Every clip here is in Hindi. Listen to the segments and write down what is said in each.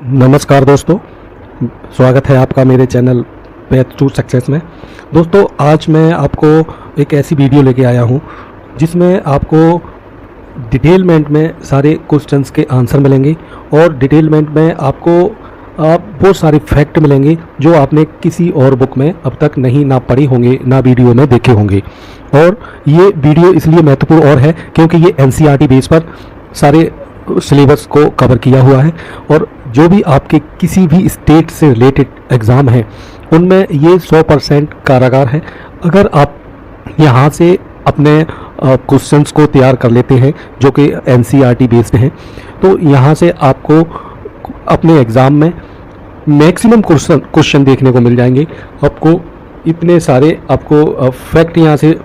नमस्कार दोस्तों, स्वागत है आपका मेरे चैनल पैथ टू सक्सेस में। दोस्तों, आज मैं आपको एक ऐसी वीडियो लेके आया हूँ जिसमें आपको डिटेलमेंट में सारे क्वेश्चंस के आंसर मिलेंगे और डिटेलमेंट में आपको बहुत सारे फैक्ट मिलेंगे जो आपने किसी और बुक में अब तक नहीं ना पढ़ी होंगे ना वीडियो में देखे होंगे। और ये वीडियो इसलिए महत्वपूर्ण और है क्योंकि ये एनसीईआरटी बेस पर सारे सिलेबस को कवर किया हुआ है और जो भी आपके किसी भी स्टेट से रिलेटेड एग्ज़ाम हैं उनमें ये 100% कारागार है। अगर आप यहाँ से अपने क्वेश्चंस को तैयार कर लेते हैं जो कि एनसीईआरटी बेस्ड हैं, तो यहाँ से आपको अपने एग्ज़ाम में मैक्सिमम क्वेश्चन देखने को मिल जाएंगे। आपको इतने सारे आपको फैक्ट यहाँ से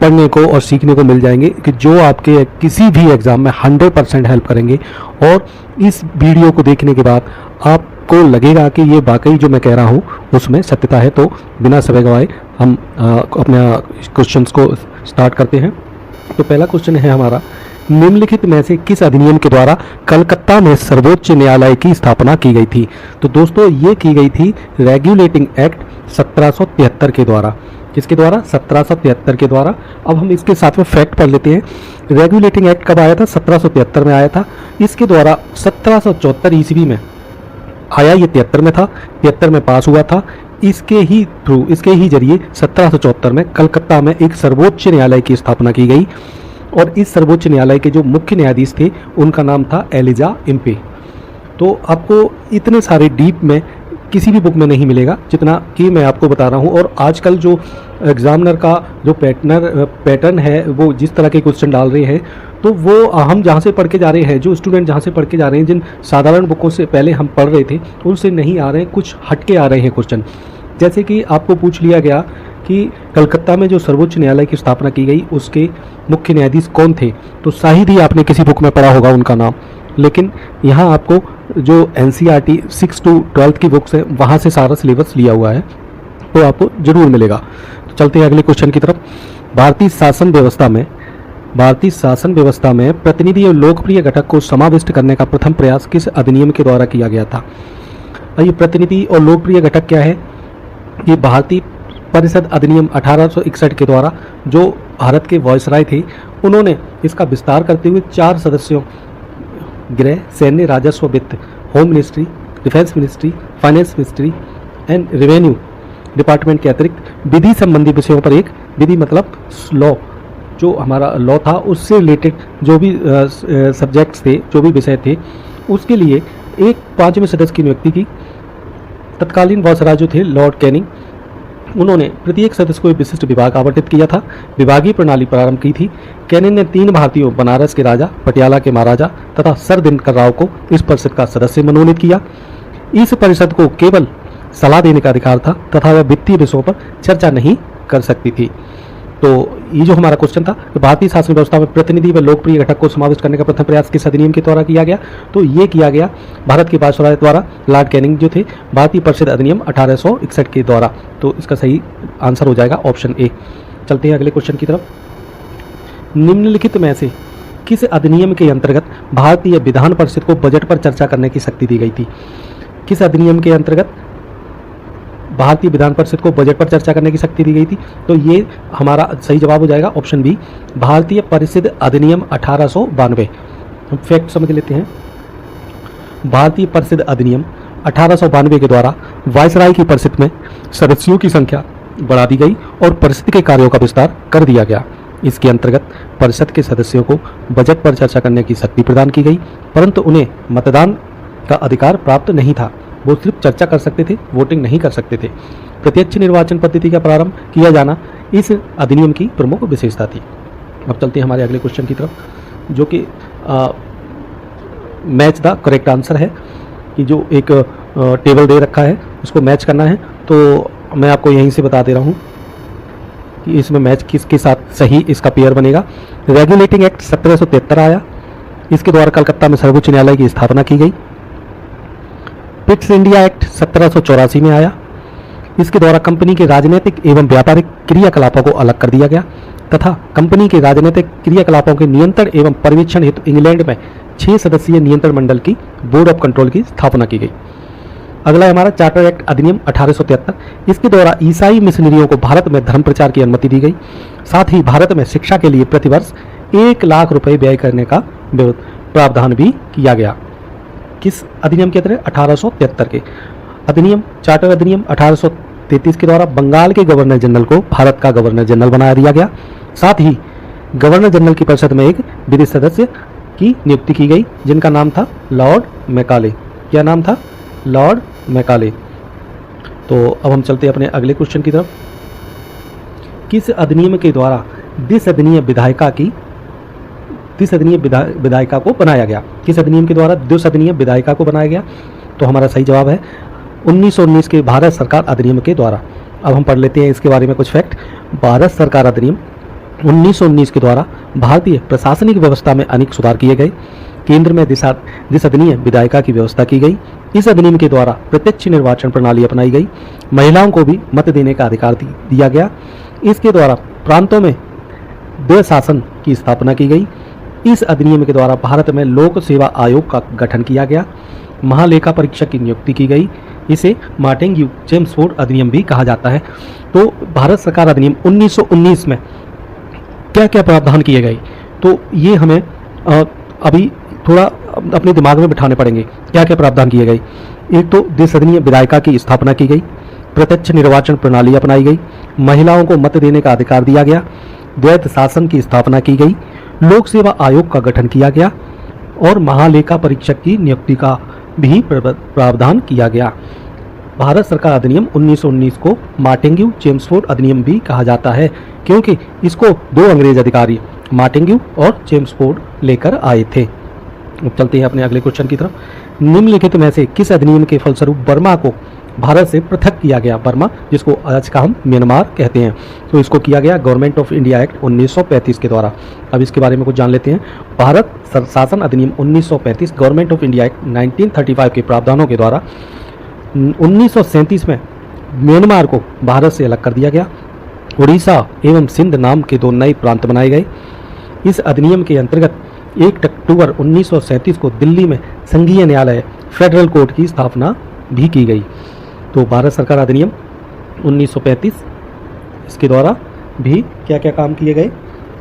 पढ़ने को और सीखने को मिल जाएंगे कि जो आपके किसी भी एग्ज़ाम में 100% हेल्प करेंगे। और इस वीडियो को देखने के बाद आपको लगेगा कि ये वाकई जो मैं कह रहा हूँ उसमें सत्यता है। तो बिना समय गवाए हम अपने क्वेश्चंस को स्टार्ट करते हैं। तो पहला क्वेश्चन है हमारा, निम्नलिखित में से किस अधिनियम के द्वारा कलकत्ता में सर्वोच्च न्यायालय की स्थापना की गई थी? तो दोस्तों, ये की गई थी रेगुलेटिंग एक्ट 1773 के द्वारा। किसके द्वारा? 1773 के द्वारा। अब हम इसके साथ में फैक्ट पढ़ लेते हैं। रेगुलेटिंग एक्ट कब आया था? 1773 में आया था। इसके द्वारा 1774 ईस्वी में आया, ये 73 में था, 73 में पास हुआ था। इसके ही जरिए 1774 में कलकत्ता में एक सर्वोच्च न्यायालय की स्थापना की गई और इस सर्वोच्च न्यायालय के जो मुख्य न्यायाधीश थे उनका नाम था एलिजा इम्पे। तो आपको इतने सारे डीप में किसी भी बुक में नहीं मिलेगा जितना कि मैं आपको बता रहा हूँ। और आजकल जो एग्जामिनर का जो पैटर्न है वो जिस तरह के क्वेश्चन डाल रहे हैं, तो वो हम जहाँ से पढ़ के जा रहे हैं, जो स्टूडेंट जहाँ से पढ़ के जा रहे हैं, जिन साधारण बुकों से पहले हम पढ़ रहे थे उनसे नहीं आ रहे हैं, कुछ हटके आ रहे हैं क्वेश्चन। जैसे कि आपको पूछ लिया गया कि कलकत्ता में जो सर्वोच्च न्यायालय की स्थापना की गई उसके मुख्य न्यायाधीश कौन थे? तो शायद ही आपने किसी बुक में पढ़ा होगा उनका नाम, लेकिन यहाँ आपको जो एनसीईआरटी 6 to 12 की बुक्स है वहाँ से सारा सिलेबस लिया हुआ है, तो आपको जरूर मिलेगा। तो चलते हैं अगले क्वेश्चन की तरफ। भारतीय शासन व्यवस्था में प्रतिनिधि और लोकप्रिय घटक को समाविष्ट करने का प्रथम प्रयास किस अधिनियम के द्वारा किया गया था? ये प्रतिनिधि और लोकप्रिय घटक क्या है? ये भारतीय परिषद अधिनियम 1861 के द्वारा जो भारत के वॉइसराय थे उन्होंने इसका विस्तार करते हुए 4 सदस्यों, गृह, सैन्य, राजस्व, वित्त, home ministry, defence ministry, finance ministry and revenue department के अतिरिक्त विधि संबंधी विषयों पर एक, विधि मतलब लॉ, जो हमारा लॉ था उससे रिलेटेड जो भी सब्जेक्ट्स थे, जो भी विषय थे, उसके लिए एक 5वें सदस्य की नियुक्ति की। तत्कालीन वॉइसराय जो थे लॉर्ड कैनिंग, उन्होंने प्रत्येक सदस्य को एक विशिष्ट विभाग आवंटित किया था, विभागीय प्रणाली प्रारंभ की थी। कैनिंग ने 3 भारतीयों, बनारस के राजा, पटियाला के महाराजा तथा सर दिनकर राव को इस परिषद का सदस्य मनोनीत किया। इस परिषद को केवल सलाह देने का अधिकार था तथा वह वित्तीय विषयों पर चर्चा नहीं कर सकती थी। तो ये जो हमारा क्वेश्चन था, तो भारतीय शासन व्यवस्था में प्रतिनिधि व लोकप्रिय घटक को समाविष्ट करने का प्रथम प्रयास किस अधिनियम के द्वारा किया गया? तो ये किया गया भारत के वायसराय द्वारा, लॉर्ड कैनिंग जो थे, भारतीय परिषद अधिनियम 1861 के द्वारा। तो इसका सही आंसर हो जाएगा ऑप्शन ए। चलते हैं अगले क्वेश्चन की तरफ। निम्नलिखित में से किस अधिनियम के अंतर्गत भारतीय विधान परिषद को बजट पर चर्चा करने की शक्ति दी गई थी? किस अधिनियम के अंतर्गत भारतीय विधान परिषद को बजट पर चर्चा करने की शक्ति दी गई थी? तो ये हमारा सही जवाब हो जाएगा ऑप्शन बी, भारतीय परिषद अधिनियम 1892। हम फैक्ट समझ लेते हैं। भारतीय परिषद अधिनियम 1892 के द्वारा वायसराय की परिषद में सदस्यों की संख्या बढ़ा दी गई और परिषद के कार्यों का विस्तार कर दिया गया। इसके अंतर्गत परिषद के सदस्यों को बजट पर चर्चा करने की शक्ति प्रदान की गई, परंतु उन्हें मतदान का अधिकार प्राप्त नहीं था। वो सिर्फ चर्चा कर सकते थे, वोटिंग नहीं कर सकते थे। प्रत्यक्ष निर्वाचन पद्धति का प्रारंभ किया जाना इस अधिनियम की प्रमुख विशेषता थी। अब चलते हैं हमारे अगले क्वेश्चन की तरफ, जो कि मैच द करेक्ट आंसर है कि जो एक टेबल दे रखा है उसको मैच करना है। तो मैं आपको यहीं से बता दे रहा हूँ कि इसमें मैच किसके साथ सही इसका पेयर बनेगा। रेगुलेटिंग एक्ट 1773 आया, इसके द्वारा कलकत्ता में सर्वोच्च न्यायालय की स्थापना की गई। पिट्स इंडिया एक्ट 1784 में आया, इसके द्वारा कंपनी के राजनीतिक एवं व्यापारिक क्रियाकलापों को अलग कर दिया गया। तथा कंपनी के राजनीतिक क्रियाकलापों के नियंत्रण एवं पर्यवेक्षण हेतु इंग्लैंड में 6 सदस्यीय नियंत्रण मंडल की बोर्ड ऑफ कंट्रोल की स्थापना की गई। अगला है हमारा चार्टर एक्ट अधिनियम 1873। इसके द्वारा ईसाई मिशनरियों को भारत में धर्म प्रचार की अनुमति दी गई। साथ ही भारत में शिक्षा के लिए प्रतिवर्ष 1 लाख रुपए व्यय करने का प्रावधान भी किया गया। किस अधिनियम के तहत? 1873 के अधिनियम, चार्टर अधिनियम 1833 के द्वारा बंगाल के गवर्नर जनरल को भारत का गवर्नर जनरल बना दिया गया। साथ ही गवर्नर जनरल की परिषद में एक विदेशी सदस्य की नियुक्ति की गई जिनका नाम था लॉर्ड मैकाले। क्या नाम था? Lord Macaulay. तो अब हम चलते हैं अपने अगले क्वेश्चन की तरफ। किस अधिनियम के द्वारा द्विसदनीय विधायिका को बनाया गया? किस अधिनियम के द्वारा द्विसदनीय विधायिका को बनाया गया? तो हमारा सही जवाब है 1919 के भारत सरकार अधिनियम के द्वारा। अब हम पढ़ लेते हैं इसके बारे में कुछ फैक्ट। भारत सरकार अधिनियम 1919 के द्वारा भारतीय प्रशासनिक व्यवस्था में अनेक सुधार किए गए। केंद्र में द्विसदनीय विधायिका की व्यवस्था की गई। इस अधिनियम के द्वारा प्रत्यक्ष निर्वाचन प्रणाली अपनाई गई। महिलाओं को भी मत देने का अधिकार दिया गया। इसके द्वारा प्रांतों में द्वैशासन की स्थापना की गई। इस अधिनियम के द्वारा भारत में लोक सेवा आयोग का गठन किया गया। महालेखा परीक्षक की नियुक्ति की गई। इसे मार्टेन्ग्यू चेम्सफोर्ड अधिनियम भी कहा जाता है। तो भारत सरकार अधिनियम 1919 में क्या क्या प्रावधान किए गए, तो ये हमें अभी थोड़ा अपने दिमाग में बिठाने पड़ेंगे। क्या क्या प्रावधान किए गए? एक तो द्विसदनीय विधायिका की स्थापना की गई, प्रत्यक्ष निर्वाचन प्रणाली अपनाई गई, महिलाओं को मत देने का अधिकार दिया गया, द्वैत शासन की स्थापना की गई, लोक सेवा आयोग का गठन किया गया और महालेखा परीक्षक की नियुक्ति का भी प्रावधान किया गया। भारत सरकार अधिनियम 1919 को मार्टेन्ग्यू चेम्सफोर्ड अधिनियम भी कहा जाता है क्योंकि इसको 2 अंग्रेज अधिकारी मार्टेन्ग्यू और चेम्सफोर्ड लेकर आए थे। अब चलते हैं अपने अगले क्वेश्चन की तरफ। निम्नलिखित में से किस अधिनियम के फलस्वरूप बर्मा को भारत से पृथक किया गया? बर्मा, जिसको आज का हम म्यांमार कहते हैं, तो इसको किया गया गवर्नमेंट ऑफ इंडिया एक्ट 1935 के द्वारा। अब इसके बारे में कुछ जान लेते हैं। भारत शासन अधिनियम 1935 गवर्नमेंट ऑफ इंडिया एक्ट 1935 के प्रावधानों के द्वारा 1937 में म्यांमार को भारत से अलग कर दिया गया। उड़ीसा एवं सिंध नाम के 2 नए प्रांत बनाए गए। इस अधिनियम के अंतर्गत 1 अक्टूबर 1937 को दिल्ली में संघीय न्यायालय फेडरल कोर्ट की स्थापना भी की गई। तो भारत सरकार अधिनियम 1935 इसके द्वारा भी क्या क्या काम किए गए?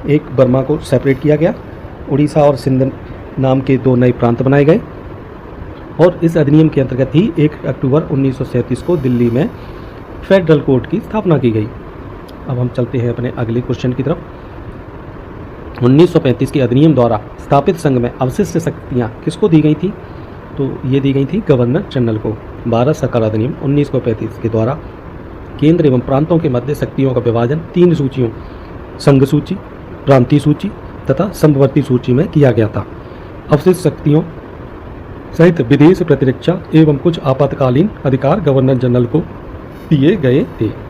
एक, बर्मा को सेपरेट किया गया, उड़ीसा और सिंध नाम के 2 नए प्रांत बनाए गए और इस अधिनियम के अंतर्गत ही 1 अक्टूबर 1937 को दिल्ली में फेडरल कोर्ट की स्थापना की गई। अब हम चलते हैं अपने अगले क्वेश्चन की तरफ। 1935 के अधिनियम द्वारा स्थापित संघ में अवशिष्ट शक्तियाँ किसको दी गई थी? तो ये दी गई थी गवर्नर जनरल को। भारत सरकार अधिनियम 1935 के द्वारा केंद्र एवं प्रांतों के मध्य शक्तियों का विभाजन 3 सूचियों, संघ सूची, प्रांतीय सूची तथा समवर्ती सूची में किया गया था। अवशिष्ट शक्तियों सहित विदेश प्रतिरक्षा एवं कुछ आपातकालीन अधिकार गवर्नर जनरल को दिए गए थे।